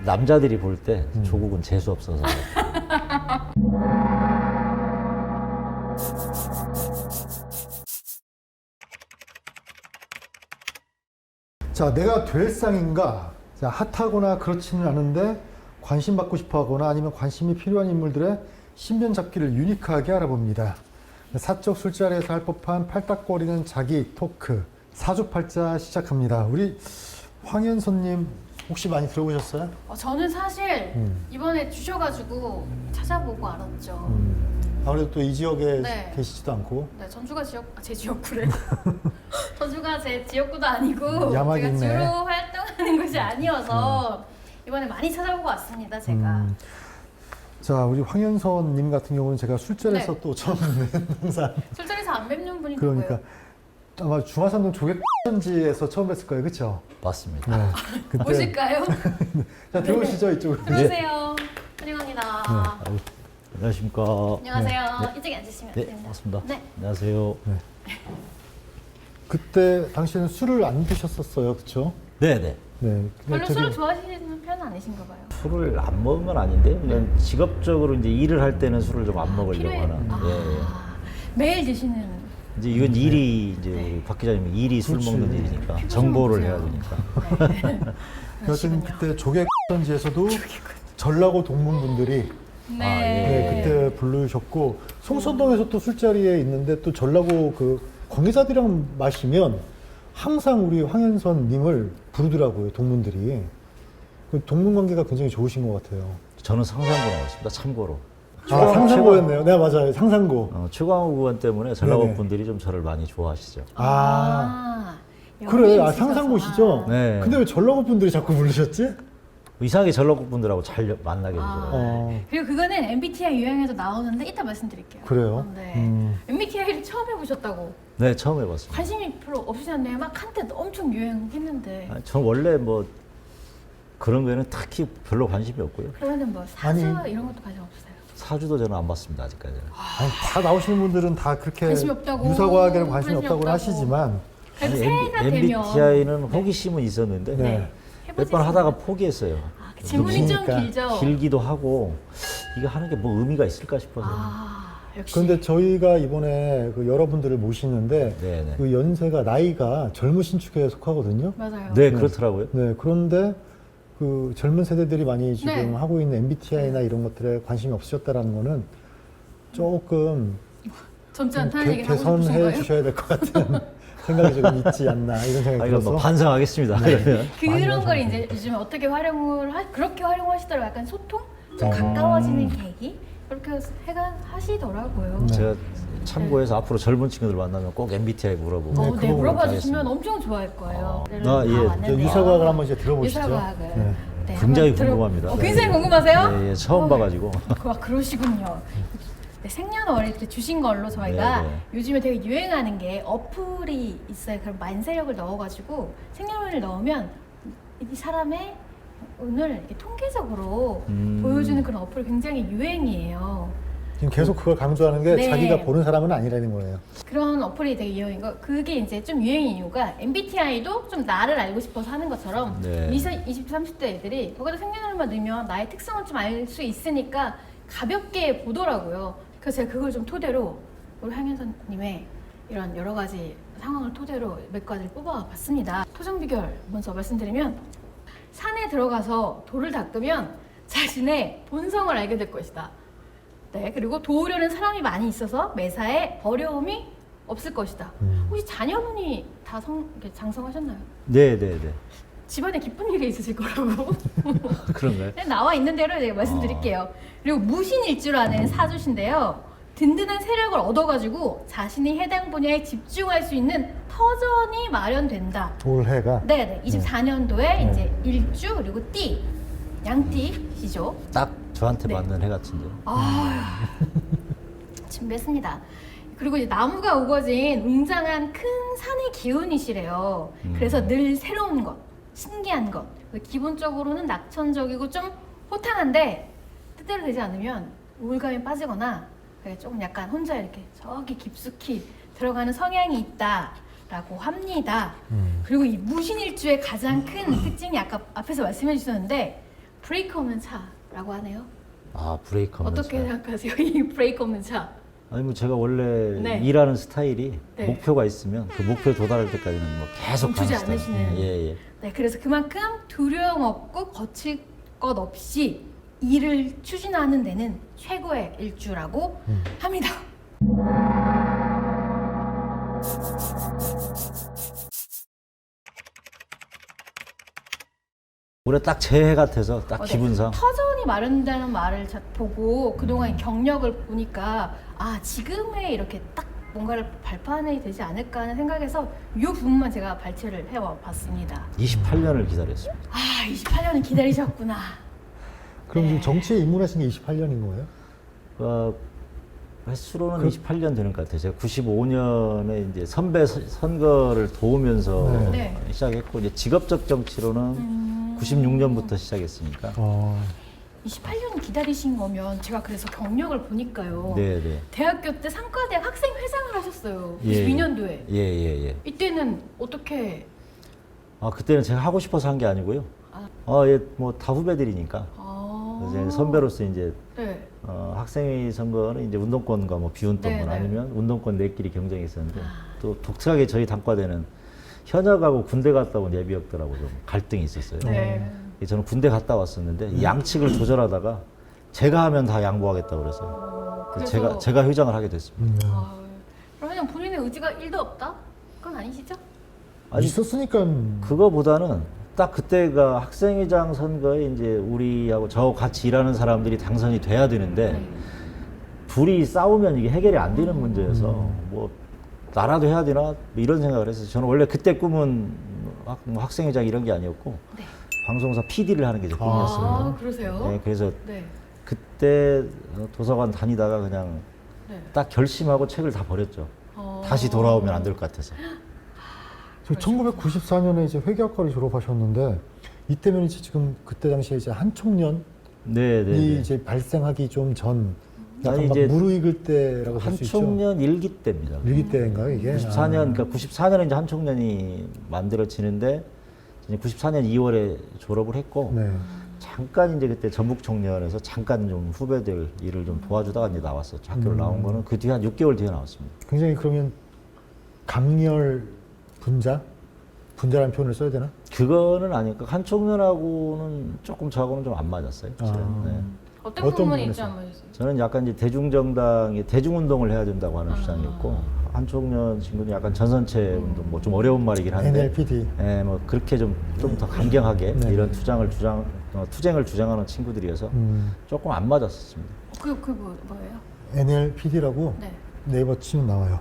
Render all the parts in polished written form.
남자들이 볼 때 조국은 재수 없어서. 자, 내가 될 상인가? 자, 핫하거나 그렇지는 않은데 관심 받고 싶어 하거나 아니면 관심이 필요한 인물들의 신변 잡기를 유니크하게 알아봅니다. 사적 술자리에서 할 법한 팔딱거리는 자기 토크 사주팔자 시작합니다. 우리 황현선님 혹시 많이 들어보셨어요? 저는 사실 이번에 주셔가지고 찾아보고 알았죠. 아무래도 또 이 지역에 네. 계시지도 않고. 네, 전주가 제 지역구래. 전주가 제 지역구도 아니고 야망이 제가 있네. 주로 활동하는 곳이 아니어서 이번에 많이 찾아보고 왔습니다. 제가. 자, 우리 황현선님 같은 경우는 제가 술자리에서 네. 또 처음 뵙는 항상. 술자리에서 안 뵙는 분이 그러니까 누구예요? 아마 중화산동 조개전지에서 처음 뵀을 거예요, 그렇죠? 맞습니다. 네. 그때 오실까요? 자, 들어오시죠 이쪽으로. 들어오세요. 환영합니다. 아유, 안녕하십니까. 안녕하세요. 이쪽에 앉으시면 네, 됩니다. 맞습니다. 네. 안녕하세요. 그때 당시에는 술을 안 드셨었어요, 그렇죠? 네네. 네. 별로 저기- 술을 좋아하시는 편은 아니신가 봐요. 술을 안 먹은 건 아닌데 그냥 직업적으로 이제 일을 할 때는 술을 좀 안 먹으려고 필요해. 하는. 예, 예. 매일 드시는. 이제 이건 일이 이제 네. 우리 박 기자님 일이 술 그렇지. 먹는 일이니까 피부 좀 정보를 보세요. 해야 되니까. 네. 여튼 그러시군요. 그때 조개전지에서도 전라고 동문분들이 네. 네, 그때 부르셨고 송선동에서 또 술자리에 있는데 또 전라고 그 관계자들이랑 마시면 항상 우리 황현선님을 부르더라고요, 동문들이. 그 동문 관계가 굉장히 좋으신 것 같아요. 저는 상상고 나왔습니다. 참고로. 아, 상상고였네요. 네, 맞아요. 상상고. 최광욱 의원 때문에 전라도 네네. 분들이 좀 저를 많이 좋아하시죠. 그래, 연예인 상상고시죠? 네. 근데 왜 전라고 분들이 자꾸 부르셨지? 이상하게 전라도 분들하고 잘 만나게 아. 되더라고요. 그리고 그거는 MBTI 유형에도 나오는데 이따 말씀드릴게요. 그래요? 네. MBTI를 처음 해보셨다고 네, 처음 해봤습니다. 관심이 별로 없으셨는데 막 한때 엄청 유행했는데 아니, 저는 원래 뭐 그런 거에는 특히 별로 관심이 없고요. 그러면은 뭐 사주 아니. 이런 것도 관심 없으세요? 사주도 저는 안 봤습니다, 아직까지는. 아니, 다 나오시는 분들은 다 그렇게 관심이 없다고, 유사과학에는 관심이 관심이 없다고 없다고. 하시지만 그래도 새해가 되면 MBTI는 호기심은 있었는데 네. 네. 몇 번 하다가 포기했어요. 그 질문이 좀 그러니까 길죠? 길기도 하고 이거 하는 게 뭐 의미가 있을까 싶어서. 역시 그런데 저희가 이번에 그 여러분들을 모시는데 네네. 그 연세가 나이가 젊으신 축에 속하거든요. 맞아요. 네, 그렇더라고요. 네, 그런데 그 젊은 세대들이 많이 지금 네. 하고 있는 MBTI나 이런 것들에 관심이 없으셨다라는 거는 조금 젊지 않다는 얘기를 하고 싶으신 개선해 거예요? 주셔야 될 것 같은 생각이 조금 있지 않나 이런 생각이 아, 이거 들어서 뭐 반성하겠습니다. 그러면. 그런 걸 이제 요즘에 어떻게 그렇게 활용하시더라고요. 약간 소통? 좀 가까워지는 계기? 그렇게 하시더라고요. 네. 제가 참고해서 앞으로 젊은 친구들 만나면 꼭 MBTI 물어보고. 네, 네, 그거 물어봐 하겠습니다. 주시면 엄청 좋아할 거예요. 네, 아, 예. 저 유사과학을 한번 이제 들어보시죠. 유사과학을. 네. 네, 굉장히 한번 궁금합니다. 굉장히 궁금하세요? 예, 예, 처음 봐가지고. 그러시군요. 네, 생년월일 이렇게 주신 걸로 저희가 네, 네. 요즘에 되게 유행하는 게 어플이 있어요. 그럼 만세력을 넣어가지고 생년월일 넣으면 이 사람의 운을 이렇게 통계적으로 보여주는 그런 어플이 굉장히 유행이에요. 지금 계속 그걸 강조하는 게 네. 자기가 보는 사람은 아니라는 거예요. 그런 어플이 되게 유행인 거. 그게 이제 좀 유행인 이유가 MBTI도 좀 나를 알고 싶어서 하는 것처럼 네. 20, 30대 애들이 거기다 생년월일만 넣으면 나의 특성을 좀 알 수 있으니까 가볍게 보더라고요. 그래서 제가 그걸 좀 토대로 우리 황현선님의 이런 여러 가지 상황을 토대로 몇 가지를 뽑아봤습니다. 토정 비결 먼저 말씀드리면 산에 들어가서 돌을 닦으면 자신의 본성을 알게 될 것이다. 네, 그리고 도우려는 사람이 많이 있어서 매사에 어려움이 없을 것이다. 혹시 자녀분이 다 이렇게 장성하셨나요? 네, 네, 네. 집안에 기쁜 일이 있으실 거라고 그런가요? 나와 있는 대로 제가 말씀드릴게요. 그리고 무신일주라는 사주신데요. 든든한 세력을 얻어가지고 자신이 해당 분야에 집중할 수 있는 터전이 마련된다. 올해가 네네. 24년도에 이제 일주 그리고 띠, 양띠시죠. 딱 저한테 네. 맞는 해 같은데요. 준비했습니다. 그리고 이제 나무가 우거진 웅장한 큰 산의 기운이시래요. 그래서 늘 새로운 것, 신기한 것. 기본적으로는 낙천적이고 좀 호탕한데 뜻대로 되지 않으면 우울감에 빠지거나 조금 약간 혼자 이렇게 저기 깊숙이 들어가는 성향이 있다라고 합니다. 그리고 이 무신일주의 가장 큰 특징이 아까 앞에서 말씀해 주셨는데 브레이크 없는 차라고 하네요. 아, 브레이크 없는 어떻게 차. 생각하세요? 이 브레이크 없는 차. 아니 뭐 제가 원래 네. 일하는 스타일이 네. 목표가 있으면 그 목표에 도달할 때까지는 뭐 계속 멈추지 가는 스타일. 않으시는. 예. 네, 그래서 그만큼 두려움 없고 거칠 것 없이 일을 추진하는 데는 최고의 일주라고 합니다. 올해 딱 제 해 같아서 딱 네. 기분상 터전이 마른다는 말을 보고 그동안 경력을 보니까 아 지금에 이렇게 딱 뭔가를 발판이 되지 않을까 하는 생각에서 이 부분만 제가 발췌를 해봤습니다. 28년을 기다렸습니다. 아 28년을 기다리셨구나. 그럼 네. 지금 정치에 입문하신 게 28년인 거예요? 횟수로는 28년 되는 것 같아요. 제가 95년에 이제 선배 선거를 도우면서 네. 시작했고 이제 직업적 정치로는 96년부터 시작했으니까. 28년 기다리신 거면 제가 그래서 경력을 보니까요. 네. 대학교 때 상과대학 학생회장을 하셨어요. 예. 92년도에. 예. 이때는 어떻게? 아 그때는 제가 하고 싶어서 한 게 아니고요. 뭐 다 후배들이니까. 그래서 이제 선배로서 이제 네. 학생회 선거는 이제 운동권과 뭐 비운동권 네, 네. 아니면 운동권 내끼리 경쟁이 있었는데 또 독특하게 저희 단과대는 현역하고 군대 갔다 온 예비역들하고 좀 갈등이 있었어요. 네. 저는 군대 갔다 왔었는데 이 양측을 조절하다가 제가 하면 다 양보하겠다고 그래서 그래서- 제가 회장을 하게 됐습니다. 그러면 본인의 의지가 1도 없다? 그건 아니시죠? 아니, 있었으니까 그거보다는 딱 그때가 학생회장 선거에 이제 우리하고 저 같이 일하는 사람들이 당선이 돼야 되는데 네. 둘이 싸우면 이게 해결이 안 되는 문제여서 뭐 나라도 해야 되나 뭐 이런 생각을 했어요. 저는 원래 그때 꿈은 뭐 학생회장 이런 게 아니었고 네. 방송사 PD를 하는 게 제 꿈이었습니다. 아, 그러세요? 네, 그래서 네. 그때 도서관 다니다가 그냥 네. 딱 결심하고 책을 다 버렸죠. 다시 돌아오면 안 될 것 같아서. 1994년에 이제 회계학과를 졸업하셨는데 이때면 이제 지금 그때 당시에 이제 한총련이 네. 이제 발생하기 좀 전 약간 아니, 막 이제 무르익을 때라고 볼 수 있죠. 한총련 일기 때입니다. 일기 때인가요 이게? 94년, 그러니까 94년에 이제 한총련이 만들어지는데 이제 94년 2월에 졸업을 했고 네. 잠깐 이제 그때 전북총련에서 잠깐 좀 후배들 일을 좀 도와주다가 이제 나왔었죠. 학교를 나온 거는 그 뒤에 한 6개월 뒤에 나왔습니다. 굉장히 그러면 강렬 분자라는 표현을 써야 되나? 그거는 아니고 한총련하고는 조금 저하고는 좀 안 맞았어요. 실은. 네. 어떤 어떤 부분이 부분에서? 있죠? 한번 해주세요. 저는 약간 이제 대중정당이 대중운동을 해야 된다고 하는 주장이었고 한총련 친구는 약간 전선체 운동 뭐 좀 어려운 말이긴 한데 NLPD. 예, 뭐 그렇게 좀 더 강경하게 네. 이런 투쟁을 주장하는 친구들이어서 조금 안 맞았었습니다. 그게 뭐예요? NLPD라고 네. 네이버 치면 나와요.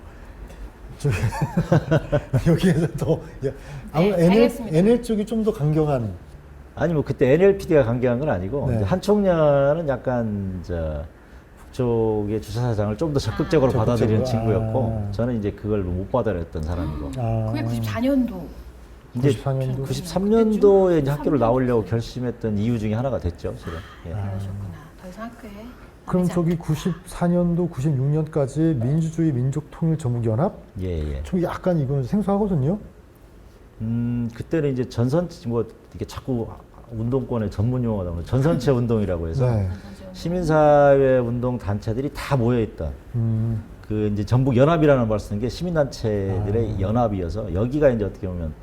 저기 여기에서 더 아무 네, 알겠습니다. NL 쪽이 좀 더 강경한. 아니 뭐 그때 NLPD가 강경한 건 아니고 네. 이제 한총련은 약간 북쪽의 주사사장을 좀 더 적극적으로 받아들이는 적극적으로. 친구였고 아. 저는 이제 그걸 못 받아들였던 사람이고 그게 94년도. 이제 94년도? 93년도에 이제 학교를 93년도. 나오려고 결심했던 이유 중에 하나가 됐죠, 실은. 예. 그러셨구나. 더 이상 학교에. 그럼 다니지 저기 94년도 96년까지 민주주의 민족통일전북연합 예. 좀 약간 이건 생소하거든요. 그때는 이제 뭐 이게 자꾸 운동권의 전문 용어다 보면 전선체 운동이라고 해서 네. 않나요? 시민사회 운동 단체들이 다 모여있던 그 이제 전북 연합이라는 말 쓰는 게 시민단체들의 연합이어서 여기가 이제 어떻게 보면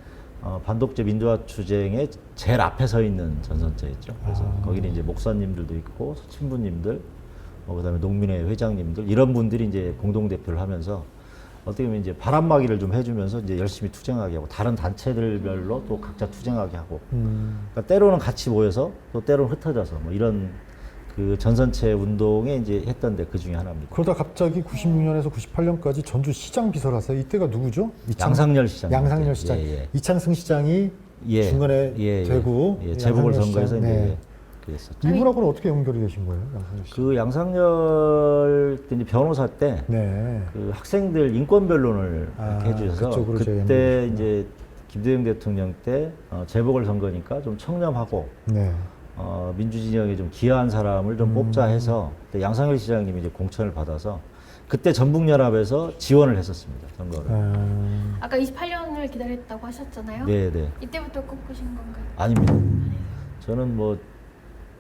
반독재 민주화 투쟁의 제일 앞에 서 있는 전선체였죠. 그래서 거기는 이제 목사님들도 있고 친부님들, 그다음에 농민회 회장님들 이런 분들이 이제 공동 대표를 하면서 어떻게 보면 이제 바람막이를 좀 해주면서 이제 열심히 투쟁하게 하고 다른 단체들별로 또 각자 투쟁하게 하고 그러니까 때로는 같이 모여서 또 때로는 흩어져서 뭐 이런 그 전선체 운동에 이제 했던데 그 중에 하나입니다. 그러다 갑자기 96년에서 98년까지 전주시장 비서를 하세요. 이때가 누구죠? 양상열 시장. 양상열 시장. 예. 이창승 시장이 중간에 되고 재보궐 양상열 선거에서 시장. 이제 그랬었죠. 이분하고는 어떻게 연결이 되신 거예요, 양상열 씨? 그 양상열 때 이제 변호사 때 네. 그 학생들 인권 변론을 이렇게 해주셔서 그쪽으로 저희 그때 연결이 이제 김대중 대통령 때 재보궐 선거니까 좀 청렴하고 네. 민주진영에 좀 기여한 사람을 좀 뽑자 해서 그때 양상열 시장님이 이제 공천을 받아서 그때 전북연합에서 지원을 했었습니다, 선거를. 아까 28년을 기다렸다고 하셨잖아요. 네. 이때부터 꿈꾸신 건가요? 아닙니다. 저는 뭐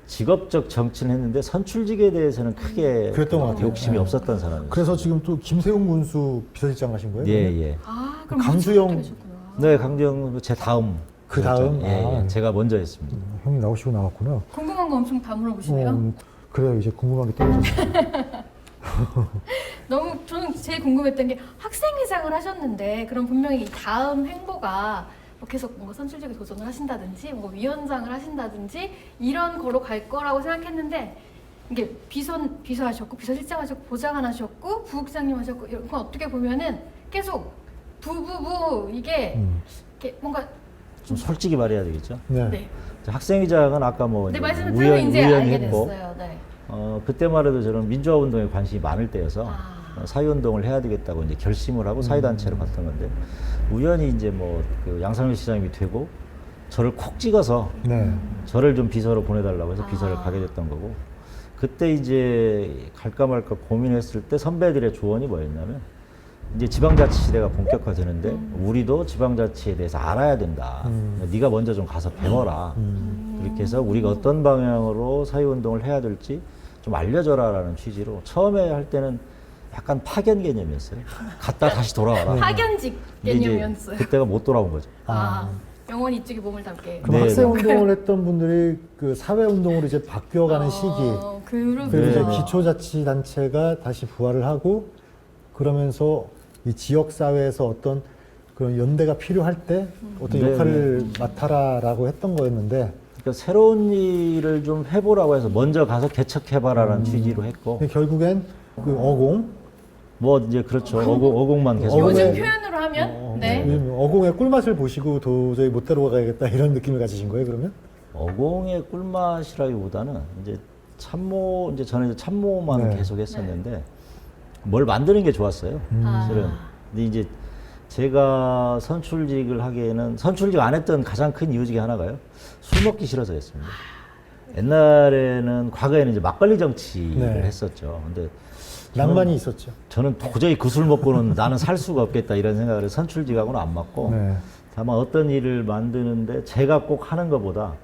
직업적 정치는 했는데 선출직에 대해서는 크게 그랬던 것 같아요. 욕심이 네. 없었던 사람이에요. 그래서 지금 또 김세웅 군수 비서실장 하신 거예요? 예, 그러면? 예. 아, 그럼 강수영- 무슨 계셨구나. 네, 강정 제 다음. 그 다음? 예, 예. 아. 제가 먼저 했습니다. 형이 나오시고 나왔구나. 궁금한 거 엄청 다 물어보시네요. 그래요. 이제 궁금한 게 떨어졌네. 너무 저는 제일 궁금했던 게 학생회장을 하셨는데 그럼 분명히 이 다음 행보가 뭐 계속 뭔가 선출직에 도전을 하신다든지 뭐 위원장을 하신다든지 이런 거로 갈 거라고 생각했는데 이게 비서하셨고 비서실장 하셨고 보좌관 하셨고 부국장님 하셨고 이런 건 어떻게 보면은 계속 부부부 이게 이렇게 뭔가 좀 솔직히 말해야 되겠죠. 네. 네. 학생회장은 아까 뭐 네 이제 말씀을 들으면 이제 우연히 알게 했고 됐어요. 네. 그때만 해도 저는 민주화 운동에 관심이 많을 때여서 사회 운동을 해야 되겠다고 이제 결심을 하고 사회 단체로 갔던 건데 우연히 이제 뭐 그 양상현 시장님이 되고 저를 콕 찍어서 네. 저를 좀 비서로 보내달라고 해서 비서를 아. 가게 됐던 거고 그때 이제 갈까 말까 고민했을 때 선배들의 조언이 뭐였냐면 이제 지방자치 시대가 본격화되는데 우리도 지방자치에 대해서 알아야 된다. 네가 먼저 좀 가서 배워라. 그렇게 해서 우리가 어떤 방향으로 사회운동을 해야 될지 좀 알려줘라라는 취지로 처음에 할 때는 약간 파견 개념이었어요. 갔다 다시 돌아와라. 파견직 근데 이제 개념이었어요. 그때가 못 돌아온 거죠. 아, 영원히 이쪽에 몸을 담게. 그럼 네, 학생 네. 운동을 했던 분들이 그 사회 운동으로 이제 바뀌어가는 시기. 그렇구나. 그리고 이제 네. 기초자치단체가 다시 부활을 하고 그러면서 이 지역 사회에서 어떤 그런 연대가 필요할 때 어떤 네, 역할을 맡아라라고 했던 거였는데 그러니까 새로운 일을 좀 해보라고 해서 먼저 가서 개척해봐라라는 취지로 했고 근데 결국엔 그 어공 뭐 이제 그렇죠. 어공만 계속. 어공의- 요즘 표현으로 하면 네. 요즘 어공의 꿀맛을 보시고 도저히 못 데려가야겠다 이런 느낌을 가지신 거예요 그러면? 어공의 꿀맛이라기보다는 이제 참모 이제 저는 이제 참모만 네. 계속 했었는데 뭘 만드는 게 좋았어요. 실은. 근데 이제 제가 선출직을 하기에는 선출직 안 했던 가장 큰 이유 중에 하나가요. 술 먹기 싫어서 했습니다. 옛날에는 과거에는 이제 막걸리 정치를 네. 했었죠. 근데 낭만이 있었죠. 저는 도저히 그 술 먹고는 나는 살 수가 없겠다 이런 생각을 해서 선출직하고는 안 맞고 네. 다만 어떤 일을 만드는데 제가 꼭 하는 것보다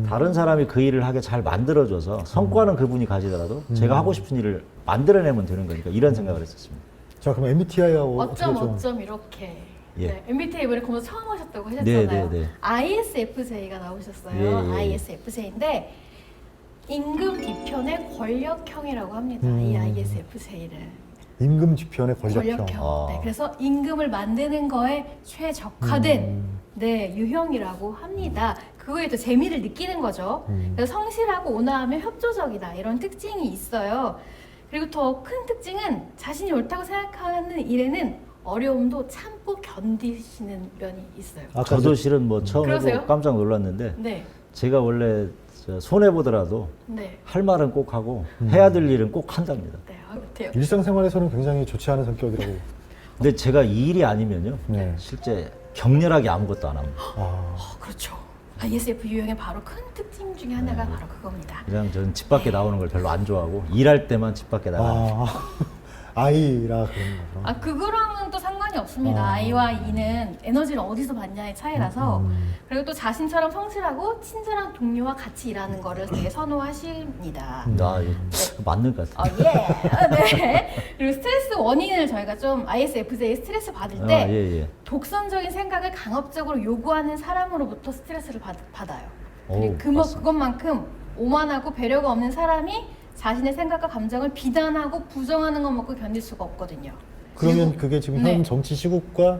다른 사람이 그 일을 하게 잘 만들어줘서 성과는 그분이 가지더라도 제가 하고 싶은 일을 만들어내면 되는 거니까 이런 생각을 했었습니다. 자 그럼 MBTI하고 어쩜 좀 어쩜 이렇게. 예. 네, MBTI 이번에 검사 처음 하셨다고 네, 하셨잖아요. 네, 네. ISFJ가 나오셨어요. 예, 예. ISFJ인데 임금 뒤편의 권력형이라고 합니다. 이 ISFJ를. 임금 뒤편의 권력형. 아. 네, 그래서 임금을 만드는 거에 최적화된 네, 유형이라고 합니다. 그거에 또 재미를 느끼는 거죠. 그래서 성실하고 온화하며 협조적이다 이런 특징이 있어요. 그리고 더 큰 특징은 자신이 옳다고 생각하는 일에는 어려움도 참고 견디시는 면이 있어요. 아까 저도 실은 뭐 처음 그러세요? 해보고 깜짝 놀랐는데 네, 제가 원래 손해 보더라도 네, 할 말은 꼭 하고 해야 될 일은 꼭 한답니다. 네, 같아요. 일상생활에서는 굉장히 좋지 않은 성격이라고. 근데 제가 이 일이 아니면요 네. 실제 격렬하게 아무것도 안 합니다. 아, 그렇죠. ISF 유형의 바로 큰 특징 중에 하나가 네. 바로 그겁니다. 그냥 저는 집 밖에 나오는 걸 별로 안 좋아하고 일할 때만 집 밖에 나가요. 아이라 그런 거구나. 아 그거랑은 또 상관이 없습니다. I와 E는 에너지를 어디서 받냐의 차이라서 그리고 또 자신처럼 성실하고 친절한 동료와 같이 일하는 거를 되게 선호하십니다. 나 이거 맞는 것 같아요. 네. 그리고 스트레스 원인을 저희가 좀 ISFJ 스트레스 받을 때 예. 독선적인 생각을 강압적으로 요구하는 사람으로부터 스트레스를 받아요. 오, 그리고 맞습니다. 그것만큼 오만하고 배려가 없는 사람이 자신의 생각과 감정을 비난하고 부정하는 것 먹고 견딜 수가 없거든요. 그러면 그게 지금 네. 현 정치 시국과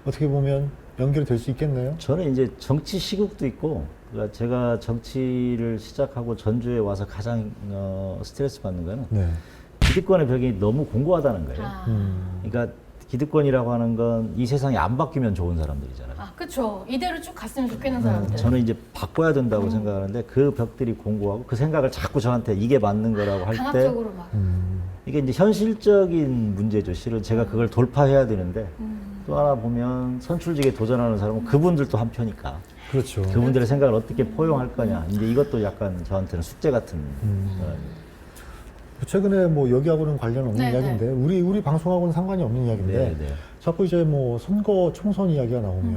어떻게 보면 연결이 될 수 있겠네요. 저는 이제 정치 시국도 있고 그러니까 제가 정치를 시작하고 전주에 와서 가장 스트레스 받는 거는 네. 기득권의 벽이 너무 공고하다는 거예요. 아, 그러니까 기득권이라고 하는 건 이 세상이 안 바뀌면 좋은 사람들이잖아요. 그렇죠. 이대로 쭉 갔으면 좋겠는 사람들. 저는 이제 바꿔야 된다고 생각하는데 그 벽들이 공고하고 그 생각을 자꾸 저한테 이게 맞는 거라고 할 때 강압적으로 막. 이게 이제 현실적인 문제죠. 실은 제가 그걸 돌파해야 되는데 또 하나 보면 선출직에 도전하는 사람은 그분들도 한 표니까 그렇죠. 그분들의 생각을 어떻게 포용할 거냐. 이제 이것도 약간 저한테는 숙제 같은. 최근에 뭐 여기하고는 관련 없는 네, 이야기인데 우리 방송하고는 상관이 없는 이야기인데 네, 네. 자꾸 이제 뭐 선거 총선 이야기가 나오면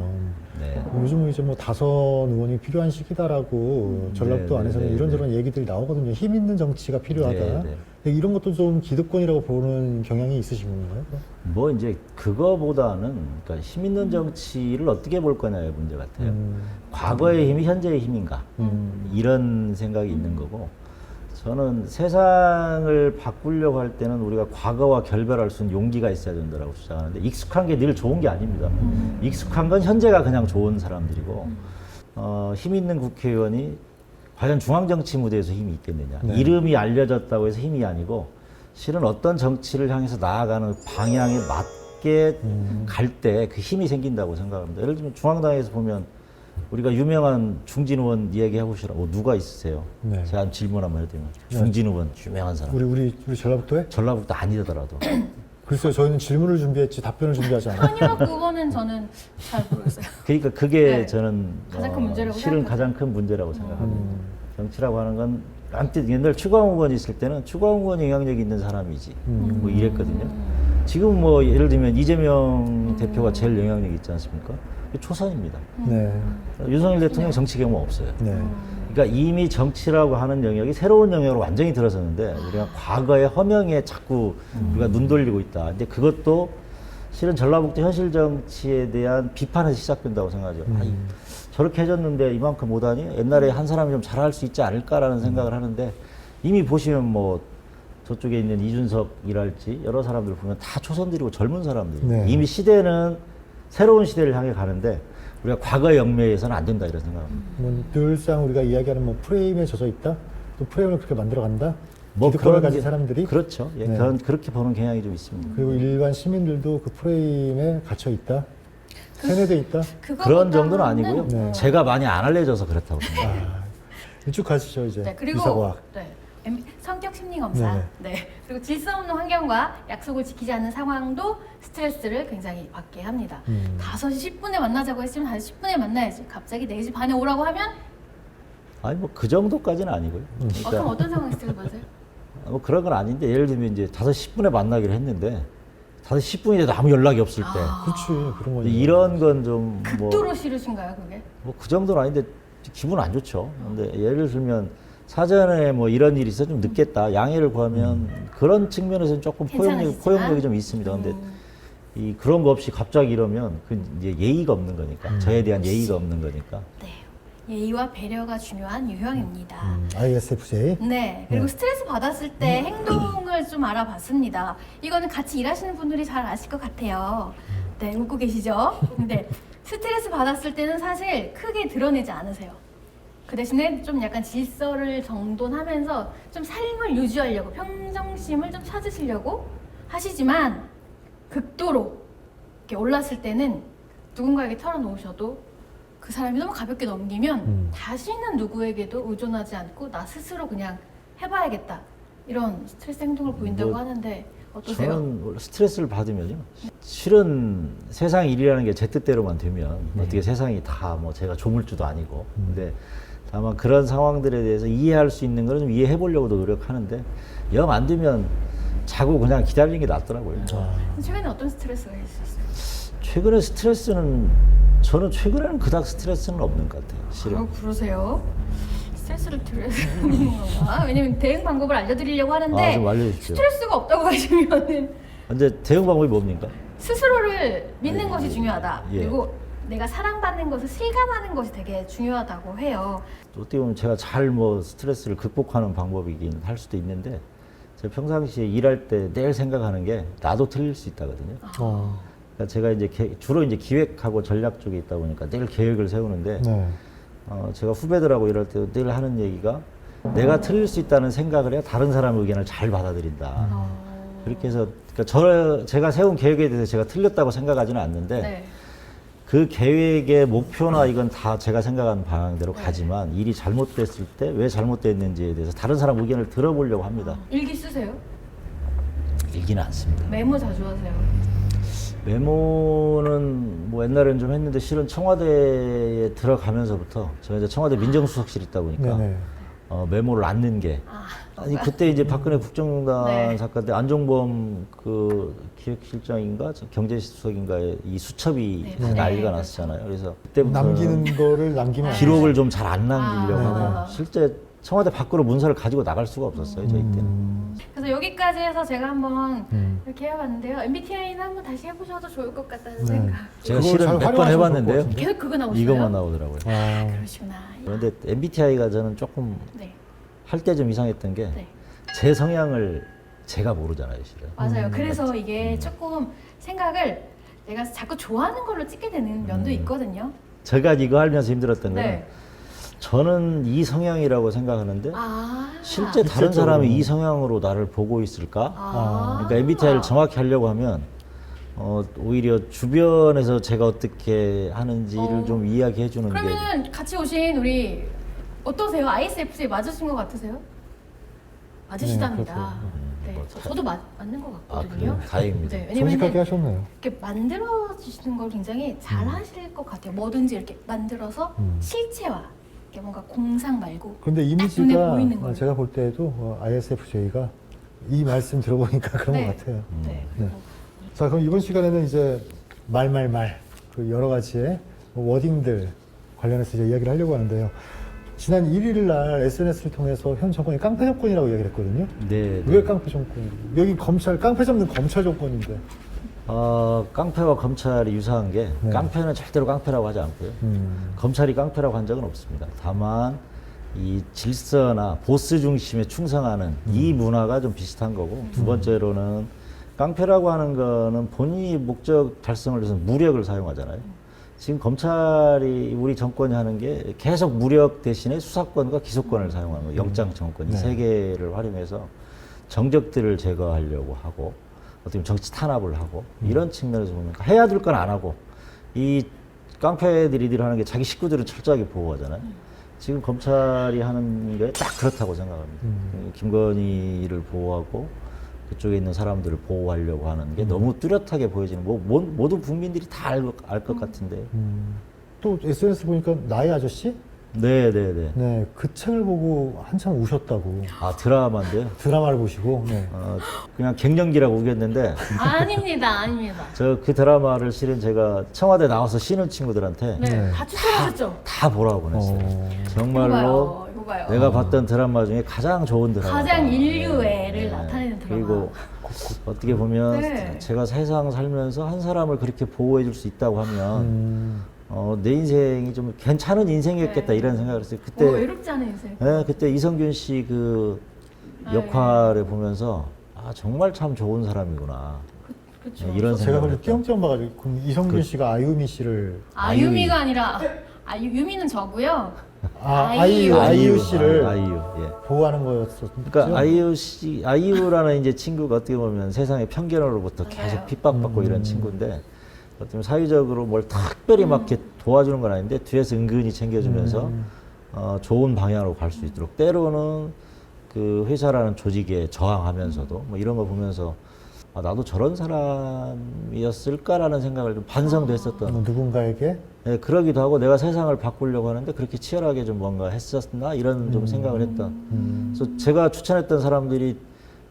네. 요즘은 이제 뭐 다선 의원이 필요한 시기다라고 전라도 네, 안에서는 네, 이런저런 얘기들이 나오거든요. 힘 있는 정치가 필요하다. 네, 네. 이런 것도 좀 기득권이라고 보는 경향이 있으신 건가요? 뭐 이제 그거보다는 그러니까 힘 있는 정치를 어떻게 볼 거냐의 문제 같아요. 과거의 힘이 현재의 힘인가 이런 생각이 있는 거고 저는 세상을 바꾸려고 할 때는 우리가 과거와 결별할 수 있는 용기가 있어야 된다고 주장하는데 익숙한 게 늘 좋은 게 아닙니다. 익숙한 건 현재가 그냥 좋은 사람들이고 힘 있는 국회의원이 과연 중앙정치 무대에서 힘이 있겠느냐. 네. 이름이 알려졌다고 해서 힘이 아니고 실은 어떤 정치를 향해서 나아가는 방향에 맞게 갈 때 그 힘이 생긴다고 생각합니다. 예를 들면 중앙당에서 보면 우리가 유명한 중진 의원 이야기해 보시라고 누가 있으세요? 네. 제가 질문 한번 해드리면 중진 의원 유명한 사람. 우리 전라북도에? 전라북도 아니더라도 글쎄요, 저희는 질문을 준비했지 답변을 준비하지 않아요. 아니요, 그거는 저는 잘 모르겠어요. 그러니까 그게 네. 저는 가장 큰 문제라고 실은 생각하죠. 가장 큰 문제라고 생각합니다. 정치라고 하는 건 한때 옛날 추가훈 의원이 있을 때는 추가훈 의원이 영향력이 있는 사람이지 뭐 이랬거든요. 지금 뭐 예를 들면 이재명 대표가 제일 영향력이 있지 않습니까? 그게 초선입니다. 네. 윤석열 대통령 정치 경험 없어요. 네. 그러니까 이미 정치라고 하는 영역이 새로운 영역으로 완전히 들어섰는데 우리가 과거의 허명에 자꾸 우리가 눈 돌리고 있다. 근데 그것도 실은 전라북도 현실 정치에 대한 비판에서 시작된다고 생각하죠. 저렇게 해줬는데 이만큼 못하니 옛날에 한 사람이 좀 잘할 수 있지 않을까라는 생각을 하는데 이미 보시면 뭐 저쪽에 있는 이준석이랄지 여러 사람들 보면 다 초선들이고 젊은 사람들이고 네. 이미 시대는 새로운 시대를 향해 가는데 우리가 과거의 영매에서는 안 된다 이런 생각합니다. 뭐 늘상 우리가 이야기하는 뭐 프레임에 젖어 있다, 또 프레임을 그렇게 만들어 간다. 뭐 기득권을 그런 가진 게- 사람들이 그렇죠. 예, 네. 그렇게 보는 경향이 좀 있습니다. 그리고 일반 시민들도 그 프레임에 갇혀 있다, 세뇌돼 있다. 그런 정도는 아니고요. 네. 제가 많이 안 알려져서 그렇다고 생각합니다. 쭉 가시죠 이제. 네, 그리고 유사과학. 네, 성격 심리 검사. 네네. 네. 그리고 질서 없는 환경과 약속을 지키지 않는 상황도 스트레스를 굉장히 받게 합니다. 5시 10분에 만나자고 했으면 5시 10분에 만나야지. 갑자기 4시 반에 오라고 하면 아니 뭐 그 정도까지는 아니고요. 그럼 그러니까 어떤 상황이 스트레스 받으세요? 뭐 그런 건 아닌데 예를 들면 이제 5시 10분에 만나기로 했는데 5시 10분이 돼도 아무 연락이 없을 때 그렇지 그런 거죠. 이런 건 좀 극도로 싫으신가요, 그게? 뭐 그 정도는 아닌데 기분 안 좋죠. 근데 예를 들면 사전에 뭐 이런 일이 있어 좀 늦겠다 양해를 구하면 그런 측면에서는 조금 괜찮으시지만? 포용력이 좀 있습니다. 근데 이 그런 거 없이 갑자기 이러면 그 이제 예의가 없는 거니까 저에 대한 예의가 없는 거니까. 네. 예의와 배려가 중요한 유형입니다. ISFJ. 네. 그리고 스트레스 받았을 때 행동을 좀 알아봤습니다. 이거는 같이 일하시는 분들이 잘 아실 것 같아요. 네, 웃고 계시죠? 근데 스트레스 받았을 때는 사실 크게 드러내지 않으세요. 그 대신에 좀 약간 질서를 정돈하면서 좀 삶을 유지하려고 평정심을 좀 찾으시려고 하시지만 극도로 이렇게 올랐을 때는 누군가에게 털어놓으셔도 그 사람이 너무 가볍게 넘기면 다시는 누구에게도 의존하지 않고 나 스스로 그냥 해봐야겠다 이런 스트레스 행동을 보인다고 뭐 하는데 어떠세요? 저는 원래 스트레스를 받으면요. 실은 세상 일이라는 게 제 뜻대로만 되면 어떻게 세상이 다 뭐 제가 조물주도 아니고 근데 다만 그런 상황들에 대해서 이해할 수 있는 거는 좀 이해해 보려고도 노력하는데 영 안 되면 자고 그냥 기다리는 게 낫더라고요. 최근에 어떤 스트레스가 있었어요? 최근에 스트레스는 저는 최근에는 그닥 스트레스는 없는 것 같아요. 실은. 그러세요? 스트레스를 드리는 건가? 왜냐면 대응 방법을 알려드리려고 하는데 좀 알려주십시오. 스트레스가 없다고 하시면은 근데 대응 방법이 뭡니까? 스스로를 믿는 것이 중요하다. 예. 그리고 내가 사랑받는 것을 실감하는 것이 되게 중요하다고 해요. 어떻게 보면 제가 잘 뭐 스트레스를 극복하는 방법이긴 할 수도 있는데 제가 평상시에 일할 때 늘 생각하는 게 나도 틀릴 수 있다거든요. 그러니까 제가 이제 주로 이제 기획하고 전략 쪽에 있다 보니까 늘 계획을 세우는데 네. 제가 후배들하고 일할 때도 늘 하는 얘기가 내가 틀릴 수 있다는 생각을 해야 다른 사람의 의견을 잘 받아들인다. 그렇게 해서 그러니까 제가 세운 계획에 대해서 제가 틀렸다고 생각하지는 않는데 네. 그 계획의 목표나 이건 다 제가 생각하는 방향대로 가지만 일이 잘못됐을 때 왜 잘못됐는지에 대해서 다른 사람 의견을 들어보려고 합니다. 일기 쓰세요? 일기는 않습니다. 메모 자주 하세요? 메모는 뭐 옛날에는 좀 했는데 실은 청와대에 들어가면서부터 제가 이제 청와대 민정수석실 있다 보니까 네네. 메모를 안 넣은 게 아니 그때 이제 박근혜 국정농단 네. 사건 때 안종범 그 기획실장인가 경제수석인가에 이 수첩이 네. 난리가 네. 났었잖아요. 그래서 그때부터 남기는 거를 남기면 안 돼요. 기록을 좀 잘 안 남기려고 아. 하고 실제 청와대 밖으로 문서를 가지고 나갈 수가 없었어요. 저희 때는. 그래서 여기까지 해서 제가 한번 음. 이렇게 해봤는데요. MBTI는 한번 다시 해보셔도 좋을 것 같다는 네. 생각. 제가 그걸 실은 잘 몇 번 활용하시면 좋을 것 해봤는데요. 같은데. 계속 그거 나오시나요? 이것만 나오더라고요. 아, 그러시구나. 그런데 MBTI가 저는 조금 네. 할 때 좀 이상했던 게 제 네. 성향을 제가 모르잖아요, 실은. 맞아요. 그래서 이게 조금 생각을 내가 자꾸 좋아하는 걸로 찍게 되는 면도 있거든요. 제가 이거 알면서 힘들었던 거는 네. 저는 이 성향이라고 생각하는데 아. 실제 다른 직접적으로. 사람이 이 성향으로 나를 보고 있을까? 아. 그러니까 MBTI를 정확히 하려고 하면 오히려 주변에서 제가 어떻게 하는지를 좀 이야기해 주는 게 그러면은 같이 오신 우리 어떠세요? ISFJ 맞으신 것 같으세요? 맞으시답니다. 네, 네, 뭐 저도 맞는 것 아, 같거든요. 그래요? 다행입니다. 네, 솔직하게 왜냐면 하셨네요. 이렇게 만들어지시는 걸 굉장히 잘 하실 것 같아요. 뭐든지 이렇게 만들어서 실체화, 이렇게 뭔가 공상 말고 근데 눈에 이미지가 보이는 걸로. 제가 볼 때도 ISFJ가 이 말씀 들어보니까 그런 네. 것 같아요. 네. 네. 자, 그럼 이번 시간에는 이제 그 여러 가지의 워딩들 관련해서 이제 이야기를 하려고 하는데요. 지난 1일 날 SNS를 통해서 현 정권이 깡패 정권이라고 이야기를 했거든요. 네. 왜 깡패 정권? 여기 깡패 잡는 검찰 정권인데. 깡패와 검찰이 유사한 게 네. 깡패는 절대로 깡패라고 하지 않고요. 검찰이 깡패라고 한 적은 없습니다. 다만 이 질서나 보스 중심에 충성하는 이 문화가 좀 비슷한 거고 두 번째로는 깡패라고 하는 거는 본인이 목적 달성을 위해서 무력을 사용하잖아요. 지금 검찰이 우리 정권이 하는 게 계속 무력 대신에 수사권과 기소권을 사용하는 거예요. 영장 청구권 이 네. 세 개를 활용해서 정적들을 제거하려고 하고 어떻게 보면 정치 탄압을 하고 이런 측면에서 보면 해야 될 건 안 하고 이 깡패들이 하는 게 자기 식구들은 철저하게 보호하잖아요. 지금 검찰이 하는 게 딱 그렇다고 생각합니다. 김건희를 보호하고 그쪽에 있는 사람들을 보호하려고 하는 게 너무 뚜렷하게 보여지는 모든 국민들이 다 알 것 같은데. 또 SNS 보니까 나의 아저씨? 네네네. 네, 그 책을 보고 한참 우셨다고. 아 드라마인데요. 드라마를 보시고. 네. 그냥 갱년기라고 우겼는데 아닙니다, 아닙니다. 저 그 드라마를 실은 제가 청와대 나와서 쉬는 친구들한테 네, 네. 다 추천하셨죠? 다 보라고 보냈어요. 이거 정말로 봐요, 이거 봐요. 내가 봤던 드라마 중에 가장 좋은 드라마. 가장 인류애를 나타내는 드라마. 그리고 어떻게 보면 네. 제가 세상 살면서 한 사람을 그렇게 보호해 줄 수 있다고 하면 내 인생이 좀 괜찮은 인생이었겠다 네. 이런 생각을 했어요. 그때 외롭지 않은 인생. 그때 이성균 씨 그 네. 역할을 보면서 정말 참 좋은 사람이구나. 그렇죠. 네, 이런 제가 생각을 그걸 띄엄띄엄 봐가지고 그럼 이성균 씨가 아유미 씨를 아유미가 아니라 유미는 저고요. 아이유 씨를 아이유. 예. 보호하는 거였었죠. 그러니까 아이유라는 이제 친구가 어떻게 보면 세상의 편견으로부터 맞아요. 계속 핍박받고 이런 친구인데 어떻게 보면 사회적으로 뭘 특별히 막 이렇게 도와주는 건 아닌데 뒤에서 은근히 챙겨주면서 좋은 방향으로 갈 수 있도록 때로는 그 회사라는 조직에 저항하면서도 뭐 이런 거 보면서 나도 저런 사람이었을까라는 생각을 좀 반성도 했었던 누군가에게 네, 그러기도 하고 내가 세상을 바꾸려고 하는데 그렇게 치열하게 좀 뭔가 했었나 이런 좀 생각을 했던. 그래서 제가 추천했던 사람들이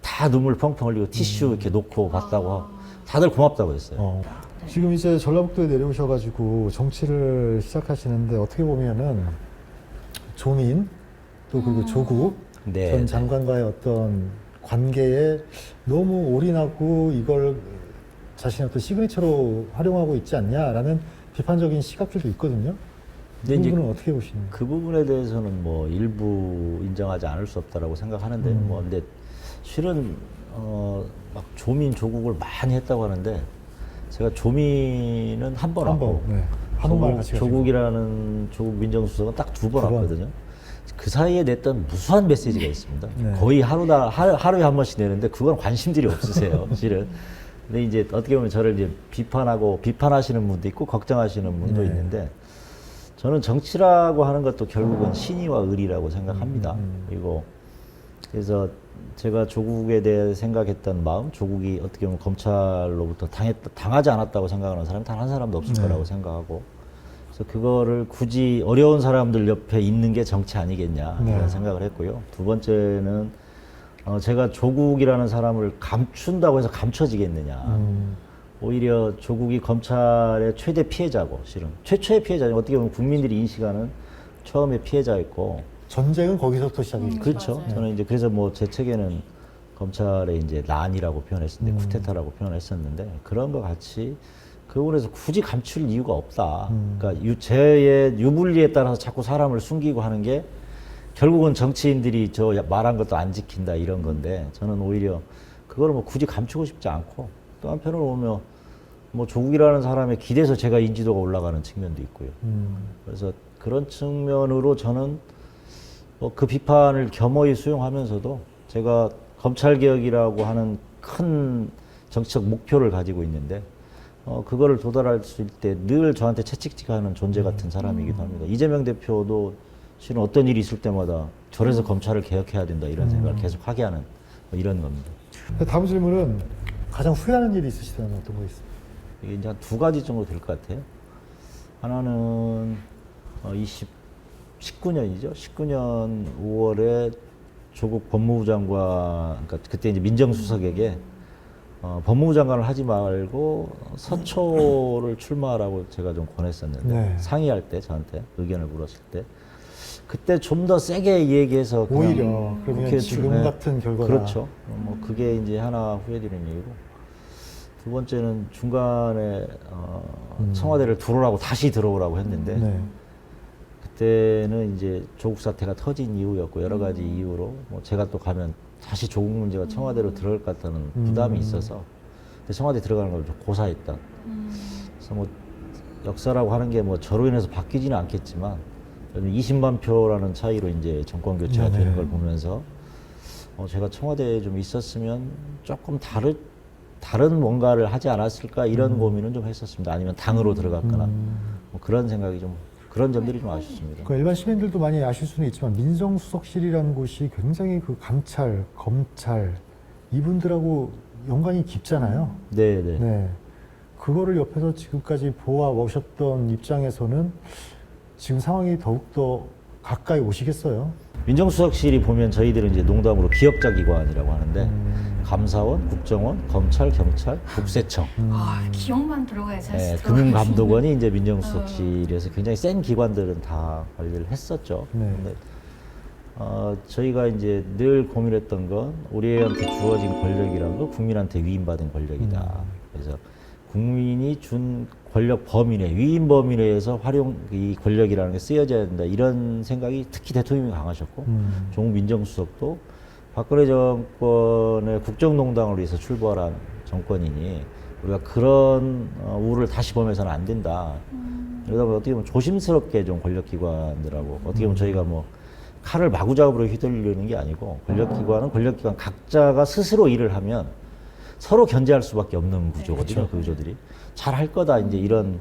다 눈물 펑펑 흘리고 티슈 이렇게 놓고 봤다고 하고 다들 고맙다고 했어요. 지금 이제 전라북도에 내려오셔가지고 정치를 시작하시는데 어떻게 보면은 조민 또 그리고 조국 네, 전 네. 장관과의 어떤 관계에 너무 올인하고 이걸 자신의 어떤 시그니처로 활용하고 있지 않냐라는 비판적인 시각들도 있거든요. 근데 이 이제 부분은 어떻게 보시는 거예요? 그 부분에 대해서는 뭐 일부 인정하지 않을 수 없다라고 생각하는데 뭐 근데 실은 막 조민 조국을 많이 했다고 하는데 제가 조민은 한 번 왔고 네. 한옥마을 같이 가시고. 조국이라는 조국 민정수석은 딱 두 번 두 번. 왔거든요. 그 사이에 냈던 무수한 메시지가 있습니다. 네. 거의 하루에 한 번씩 내는데 그건 관심들이 없으세요, 실은. 근데 이제 어떻게 보면 저를 이제 비판하시는 분도 있고 걱정하시는 분도 네. 있는데 저는 정치라고 하는 것도 결국은 신의와 의리라고 생각합니다. 그리고 그래서 제가 조국에 대해 생각했던 마음, 조국이 어떻게 보면 검찰로부터 당하지 않았다고 생각하는 사람이 단 한 사람도 없을 네. 거라고 생각하고 그래서 그거를 굳이 어려운 사람들 옆에 있는 게 정치 아니겠냐 네. 이런 생각을 했고요. 두 번째는 제가 조국이라는 사람을 감춘다고 해서 감춰지겠느냐. 오히려 조국이 검찰의 최대 피해자고 실은 최초의 피해자는 어떻게 보면 국민들이 인식하는 처음의 피해자였고 전쟁은 거기서부터 시작이죠. 그렇죠. 맞아요. 저는 이제 그래서 뭐 제 책에는 검찰의 이제 난이라고 표현했었는데 쿠데타라고 표현했었는데 그런 것 같이 그 부분에서 굳이 감출 이유가 없다. 그러니까 죄의 유불리에 따라서 자꾸 사람을 숨기고 하는 게 결국은 정치인들이 저 말한 것도 안 지킨다 이런 건데 저는 오히려 그걸 뭐 굳이 감추고 싶지 않고 또 한편으로 보면 뭐 조국이라는 사람에 기대서 제가 인지도가 올라가는 측면도 있고요. 그래서 그런 측면으로 저는 그 비판을 겸허히 수용하면서도 제가 검찰개혁이라고 하는 큰 정치적 목표를 가지고 있는데 그거를 도달할 수 있을 때 늘 저한테 채찍질하는 존재 같은 사람이기도 합니다. 이재명 대표도 실은 어떤 일이 있을 때마다 저래서 검찰을 개혁해야 된다 이런 생각을 계속 하게 하는 뭐 이런 겁니다. 다음 질문은 가장 후회하는 일이 있으시다면 어떤 거 있습니까? 이게 이제 한 두 가지 정도 될 것 같아요. 하나는 19년이죠. 19년 5월에 조국 법무부 장관, 그러니까 그때 이제 민정수석에게 법무부 장관을 하지 말고 서초를 출마하라고 제가 좀 권했었는데 네. 상의할 때 저한테 의견을 물었을 때 그때 좀 더 세게 얘기해서 그냥 오히려 그러면 그렇게 지금 네. 같은 결과가 그렇죠. 뭐 그게 이제 하나 후회되는 일이고 두 번째는 중간에 청와대를 들어오라고 다시 들어오라고 했는데 네. 그때는 이제 조국 사태가 터진 이후였고 여러 가지 이유로 뭐 제가 또 가면 다시 조국 문제가 청와대로 들어갈 것 같다는 부담이 있어서 근데 청와대 들어가는 걸 좀 고사했다. 그래서 뭐 역사라고 하는 게 뭐 저로 인해서 바뀌지는 않겠지만 20만 표라는 차이로 이제 정권 교체가 네네. 되는 걸 보면서 제가 청와대에 좀 있었으면 조금 다른 뭔가를 하지 않았을까 이런 고민은 좀 했었습니다. 아니면 당으로 들어갔거나 뭐 그런 생각이 좀 그런 점들이 좀 아쉽습니다. 그 일반 시민들도 많이 아실 수는 있지만 민정수석실이라는 곳이 굉장히 그 감찰, 검찰 이분들하고 연관이 깊잖아요. 네, 네. 네. 그거를 옆에서 지금까지 보아 오셨던 입장에서는 지금 상황이 더욱더 가까이 오시겠어요? 민정수석실이 보면 저희들은 이제 농담으로 기업자 기관이라고 하는데 감사원, 국정원, 검찰, 경찰, 국세청, 기억만 들어가야 네, 사실 금융감독원이 이제 민정수석실에서 굉장히 센 기관들은 다 관리를 했었죠. 네. 근데 저희가 이제 늘 고민했던 건 우리한테 주어진 권력이라는 건 국민한테 위임받은 권력이다. 그래서 국민이 준 권력 범위 내, 위임 범위 내에서 이 권력이라는 게 쓰여져야 된다. 이런 생각이 특히 대통령이 강하셨고, 조국 민정수석도 박근혜 정권의 국정농단을 위해서 출발한 정권이니 우리가 그런 우를 다시 범해서는 안 된다. 그러다 보니 어떻게 보면 조심스럽게 좀 권력기관들하고 어떻게 보면 저희가 뭐 칼을 마구잡이로 휘둘리는 게 아니고 권력기관은 권력기관 각자가 스스로 일을 하면 서로 견제할 수밖에 없는 구조거든요. 그 구조들이 잘 할 거다 이제 이런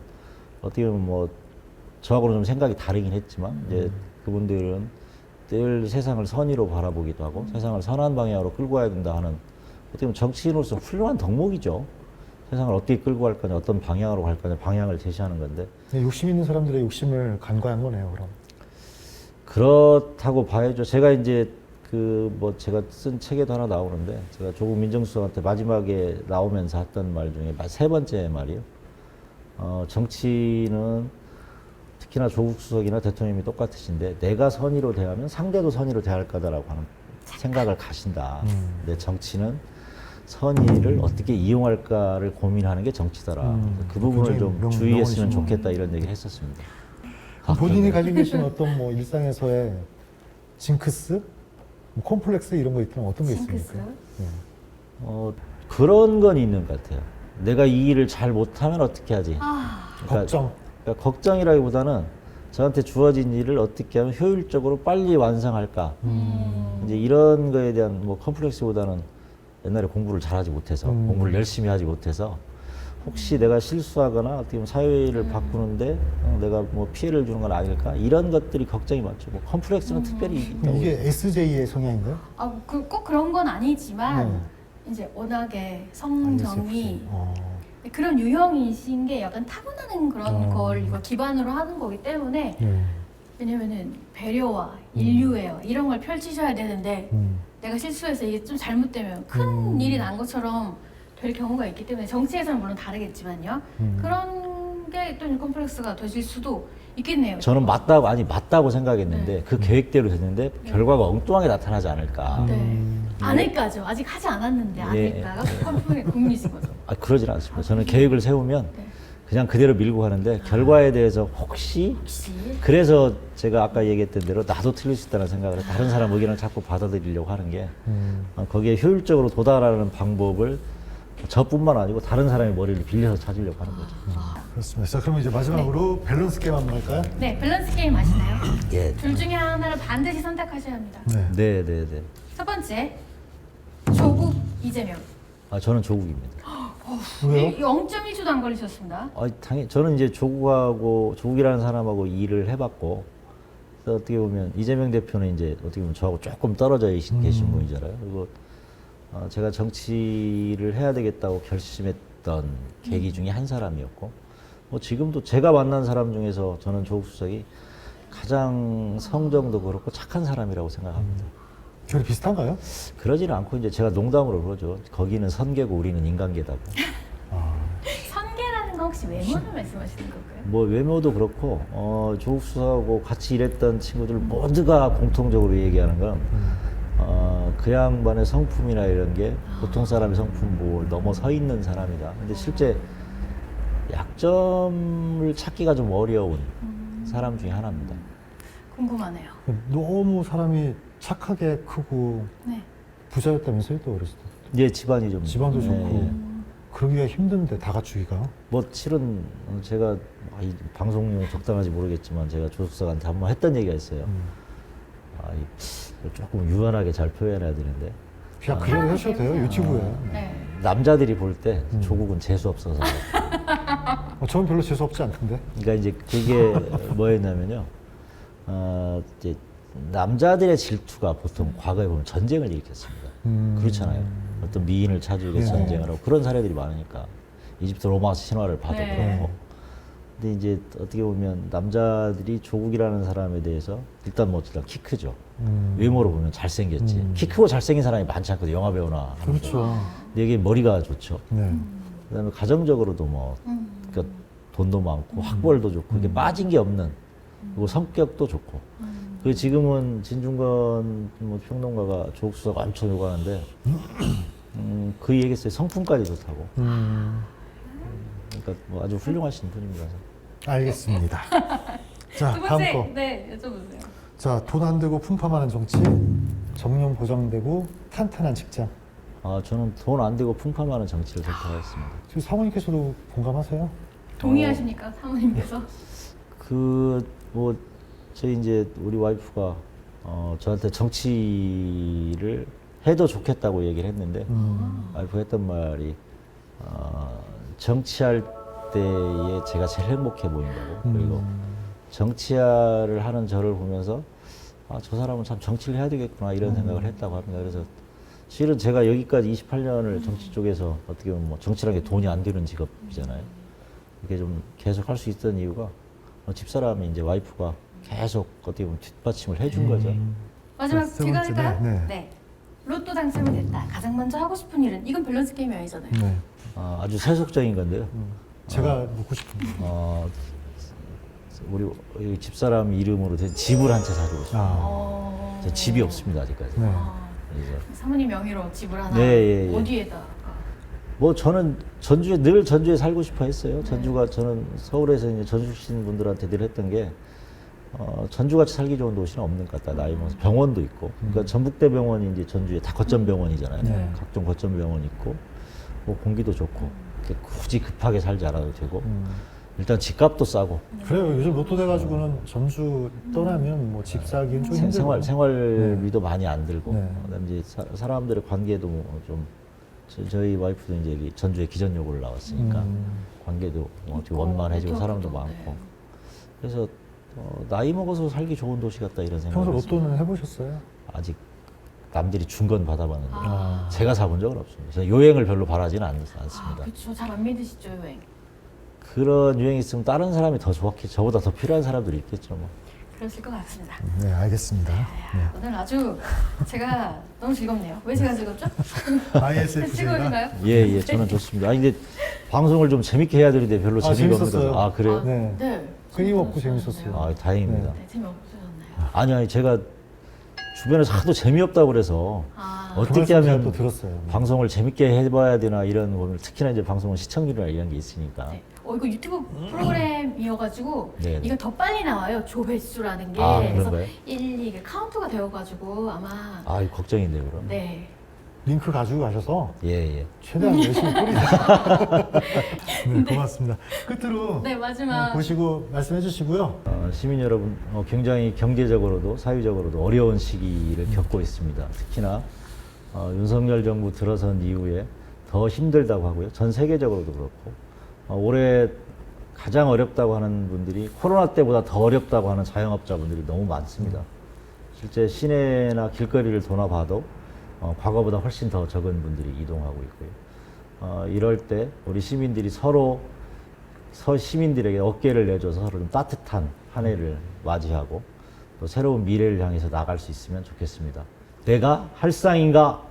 어떻게 보면 뭐 저하고는 좀 생각이 다르긴 했지만 이제 그분들은 늘 세상을 선의로 바라보기도 하고 세상을 선한 방향으로 끌고 가야 된다 하는 어떻게 보면 정치인으로서 훌륭한 덕목이죠. 세상을 어떻게 끌고 갈 거냐, 어떤 방향으로 갈 거냐, 방향을 제시하는 건데 욕심 있는 사람들의 욕심을 간과한 거네요, 그럼. 그렇다고 봐야죠. 제가 이제 제가 쓴 책에도 하나 나오는데 제가 조국 민정수석한테 마지막에 나오면서 했던 말 중에 세 번째 말이요. 정치는 특히나 조국 수석이나 대통령이 똑같으신데 내가 선의로 대하면 상대도 선의로 대할 거다라고 하는 생각을 가신다. 근데 정치는 선의를 어떻게 이용할까를 고민하는 게 정치더라. 그 부분을 좀 주의했으면 좋겠다 이런 얘기를 했었습니다. 본인이 가지고 계신 어떤 뭐 일상에서의 징크스, 뭐 콤플렉스 이런 거 있다면 어떤 게 있습니까? 그런 건 있는 것 같아요. 내가 이 일을 잘 못하면 어떻게 하지? 걱정. 그러니까 걱정이라기보다는 저한테 주어진 일을 어떻게 하면 효율적으로 빨리 완성할까? 이제 이런 거에 대한 뭐 컴플렉스보다는 옛날에 공부를 잘하지 못해서 공부를 열심히 하지 못해서 혹시 내가 실수하거나 어떻게 보면 사회를 바꾸는데 내가 뭐 피해를 주는 건 아닐까? 이런 것들이 걱정이 많죠. 뭐 컴플렉스는 특별히 있다고. 이게 SJ의 성향인가요? 꼭 그런 건 아니지만 이제 워낙에 성정이 그런 유형이신 게 약간 타고나는 그런 걸 이거 기반으로 하는 거기 때문에 네. 왜냐면은 배려와 인류애와 이런 걸 펼치셔야 되는데 내가 실수해서 이게 좀 잘못되면 큰 일이 난 것처럼 될 경우가 있기 때문에 정치에서는 물론 다르겠지만요. 그런 게 또 컴플렉스가 되실 수도 있겠네요. 저는 맞다고 생각했는데 그 계획대로 됐는데 결과가 엉뚱하게 나타나지 않을까. 네. 않을까죠. 아직 하지 않았는데 않을까가 컴플렉스의 고민이신 거죠. 아, 그러진 않습니다. 저는 계획을 세우면 네. 그냥 그대로 밀고 가는데 결과에 대해서 혹시 그래서 제가 아까 얘기했던 대로 나도 틀릴 수 있다는 생각을 해서 다른 사람 의견을 자꾸 받아들이려고 하는 게 거기에 효율적으로 도달하는 방법을 저뿐만 아니고 다른 사람의 머리를 빌려서 찾으려고 하는 거죠. 그렇습니다. 자, 그러면 이제 마지막으로 밸런스 게임 한번 할까요? 네, 밸런스 게임 아시나요? 예. 둘 중에 하나를 반드시 선택하셔야 합니다. 네. 네. 첫 번째, 조국 이재명. 아, 저는 조국입니다. 왜요? 0.1초도 안 걸리셨습니다. 아, 당연히 저는 이제 조국이라는 사람하고 일을 해봤고, 그래서 어떻게 보면 이재명 대표는 이제 어떻게 보면 저하고 조금 떨어져 계신 분이잖아요. 그리고 제가 정치를 해야 되겠다고 결심했던 계기 중에 한 사람이었고, 뭐 지금도 제가 만난 사람 중에서 저는 조국 수석이 가장 성정도 그렇고 착한 사람이라고 생각합니다. 결이 비슷한가요? 그러지는 않고 이제 제가 농담으로 그러죠. 거기는 선계고 우리는 인간계다고. 선계라는 건 혹시 외모를 말씀하시는 걸까요? 뭐 외모도 그렇고 조국 수석하고 같이 일했던 친구들 모두가 공통적으로 얘기하는 건 그 양반의 성품이나 이런 게 보통 사람의 성품을 넘어서 있는 사람이다. 근데 실제 약점을 찾기가 좀 어려운 사람 중에 하나입니다. 궁금하네요. 너무 사람이 착하게 크고 네. 부자였다면서요, 또 어렸을 때. 예, 집안이 좀 지방도 좋고. 예. 그러기가 힘든데 다 갖추기가. 뭐 실은 제가 이 방송용 적당한지 모르겠지만 제가 조수석한테 한번 했던 얘기가 있어요. 조금 유연하게 잘 표현해야 되는데 그냥 그 얘기 하셔도 돼요, 유튜브에. 네. 남자들이 볼 때 조국은 재수 없어서. 저는 별로 재수 없지 않던데. 그러니까 이제 그게 뭐였냐면요. 이제 남자들의 질투가 보통 과거에 보면 전쟁을 일으켰습니다. 그렇잖아요. 어떤 미인을 찾기 위해서 네. 전쟁을 하고 그런 사례들이 많으니까 이집트 로마 신화를 봐도 네. 그렇고. 근데 이제 어떻게 보면 남자들이 조국이라는 사람에 대해서 일단 뭐 일단 키 크죠. 외모로 보면 잘생겼지. 키 크고 잘생긴 사람이 많지 않거든요. 영화 배우나. 그렇죠. 근데 이게 머리가 좋죠. 네. 그다음에 가정적으로도 뭐 그러니까 돈도 많고 학벌도 좋고 이게 빠진 게 없는 그리고 성격도 좋고. 그 지금은 진중권 뭐 평론가가 조국 수석 엄청 욕하는데 그 얘기했어요. 성품까지 좋다고. 그러니까 뭐 아주 훌륭하신 분입니다. 알겠습니다. 자, 두 다음 번째, 거. 네, 여쭤보세요. 자, 돈 안 들고 품파하는 정치, 정년 보장되고 탄탄한 직장. 저는 돈 안 되고 풍파많은 정치를 선택하겠습니다. 지금 사모님께서도 공감하세요? 동의하십니까, 사모님께서? 뭐 저희 이제 우리 와이프가 저한테 정치를 해도 좋겠다고 얘기를 했는데 와이프가 했던 말이 정치할 때에 제가 제일 행복해 보인다고. 그리고 정치를 하는 저를 보면서 저 사람은 참 정치를 해야 되겠구나 이런 생각을 했다고 합니다. 그래서 실은 제가 여기까지 28년을 정치 쪽에서 어떻게 보면 뭐 정치라는 게 돈이 안 되는 직업이잖아요. 이렇게 좀 계속 할 수 있던 이유가 집사람이 이제 와이프가 계속 어떻게 보면 뒷받침을 해준 거죠. 마지막 세 제가 번째, 할까요? 네. 네. 로또 당첨이 됐다. 가장 먼저 하고 싶은 일은 이건 밸런스 게임이 아니잖아요. 네. 아주 세속적인 건데요. 제가 묻고 싶은 거. 우리 여기 집사람 이름으로 된 집을 한 채 사주고 싶어요. 저 집이 없습니다 아직까지. 네. 그래서 사모님 명의로 집을 하나 네, 예. 어디에다가? 뭐 저는 늘 전주에 살고 싶어 했어요. 전주가 저는 서울에서 이제 전주 출신 분들한테 늘 했던 게 전주같이 살기 좋은 도시는 없는 것 같다. 나이 먹어서 병원도 있고. 그러니까 전북대병원이 이제 전주에 다 거점 병원이잖아요. 네. 각종 거점 병원 있고 뭐 공기도 좋고 이렇게 굳이 급하게 살지 않아도 되고 일단 집값도 싸고 그래요. 요즘 로또 돼가지고는 전주 떠나면 뭐 집 살기는 좀 힘들고. 생활비도 많이 안 들고 네. 그다음에 이제 사람들의 관계도 뭐좀 저희 와이프도 이제 여기 전주에 기전여고를 나왔으니까 관계도 뭐 어떻게 원만해지고 사람도 많고 네. 그래서 나이 먹어서 살기 좋은 도시 같다 이런 평소 생각을 했어요. 로또는 해보셨어요? 아직 남들이 준 건 받아봤는데 아. 제가 사본 적은 없습니다. 저는 요행을 별로 바라지는 않습니다. 그렇죠. 잘 안 믿으시죠, 여행. 그런 유행이 있으면 다른 사람이 더 좋았겠죠. 저보다 더 필요한 사람들이 있겠죠. 뭐. 그러실 것 같습니다. 네, 알겠습니다. 네. 오늘 아주 제가 너무 즐겁네요. 왜 제가 즐겁죠? ISFJ가 즐거우신가요? 예, 저는 좋습니다. 아니, 근데 방송을 좀 재밌게 해야 되는데 별로 아, 재미가 없는 재밌었어요. 거죠. 아, 그래요? 네. 네. 끊임없고 재밌었어요. 아, 다행입니다. 네, 재미없으셨나요? 아니, 제가 주변에서 하도 재미없다고 그래서 아, 어떻게 그 말씀 하면 또 들었어요. 방송을 재밌게 해봐야 되나 이런 고민을 특히나 이제 방송은 시청률이나 이런 게 있으니까. 네. 이거 유튜브 프로그램이어가지고 네. 이건 더 빨리 나와요. 조회수라는 게. 아, 그래서 그런가요? 1, 2게 카운트가 되어가지고 아마 아, 이거 걱정인데 그럼. 네. 링크 가지고 가셔서 예. 최대한 열심히 뿌리세요. 네, 고맙습니다. 끝으로 네, 마지막. 보시고 말씀해 주시고요. 시민 여러분, 굉장히 경제적으로도 사회적으로도 어려운 시기를 겪고 있습니다. 특히나 윤석열 정부 들어선 이후에 더 힘들다고 하고요. 전 세계적으로도 그렇고 올해 가장 어렵다고 하는 분들이 코로나 때보다 더 어렵다고 하는 자영업자분들이 너무 많습니다. 실제 시내나 길거리를 돌아봐도 과거보다 훨씬 더 적은 분들이 이동하고 있고요. 이럴 때 우리 시민들이 서로 시민들에게 어깨를 내줘서 서로 좀 따뜻한 한 해를 맞이하고 또 새로운 미래를 향해서 나갈 수 있으면 좋겠습니다. 내가 할상인가?